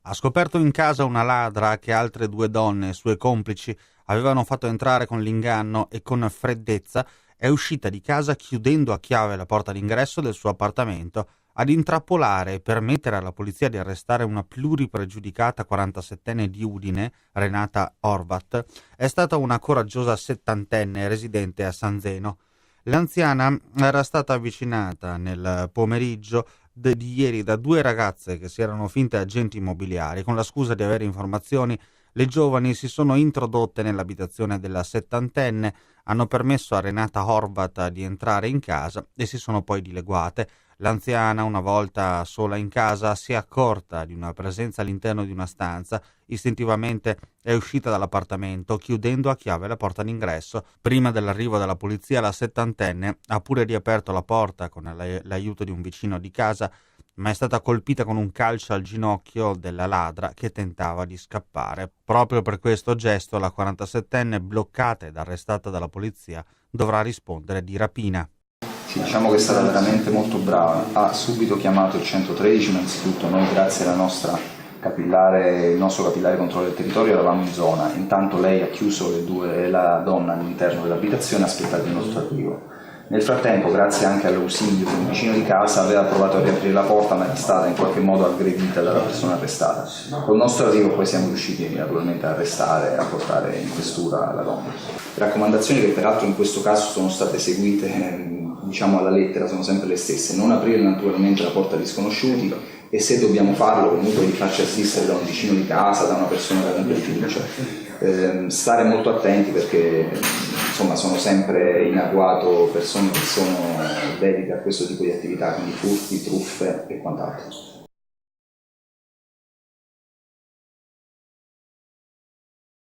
Ha scoperto in casa una ladra che altre due donne, sue complici, avevano fatto entrare con l'inganno e con freddezza. È uscita di casa chiudendo a chiave la porta d'ingresso del suo appartamento. Ad intrappolare e permettere alla polizia di arrestare una pluripregiudicata 47enne di Udine, Renata Horvat, è stata una coraggiosa settantenne residente a San Zeno. L'anziana era stata avvicinata nel pomeriggio di ieri da due ragazze che si erano finte agenti immobiliari. Con la scusa di avere informazioni, le giovani si sono introdotte nell'abitazione della settantenne, hanno permesso a Renata Horvat di entrare in casa e si sono poi dileguate. L'anziana, una volta sola in casa, si è accorta di una presenza all'interno di una stanza. Istintivamente è uscita dall'appartamento, chiudendo a chiave la porta d'ingresso. Prima dell'arrivo della polizia, la settantenne ha pure riaperto la porta con l'aiuto di un vicino di casa, ma è stata colpita con un calcio al ginocchio della ladra che tentava di scappare. Proprio per questo gesto, la 47enne, bloccata ed arrestata dalla polizia, dovrà rispondere di rapina. Sì, diciamo che è stata veramente molto brava, ha subito chiamato il 113, ma innanzitutto noi grazie alla nostra il nostro capillare controllo del territorio eravamo in zona, intanto lei ha chiuso la donna all'interno dell'abitazione e ha aspettato il nostro arrivo. Nel frattempo, grazie anche all'ausilio di un vicino di casa, aveva provato a riaprire la porta ma è stata in qualche modo aggredita dalla persona arrestata. Col nostro arrivo poi siamo riusciti naturalmente a arrestare e a portare in questura la donna. Le raccomandazioni che peraltro in questo caso sono state seguite diciamo alla lettera sono sempre le stesse: non aprire naturalmente la porta agli sconosciuti e se dobbiamo farlo comunque di farci assistere da un vicino di casa, da una persona che abbia fiducia. Stare molto attenti perché insomma sono sempre in agguato persone che sono dedicate a questo tipo di attività, quindi furti, truffe e quant'altro.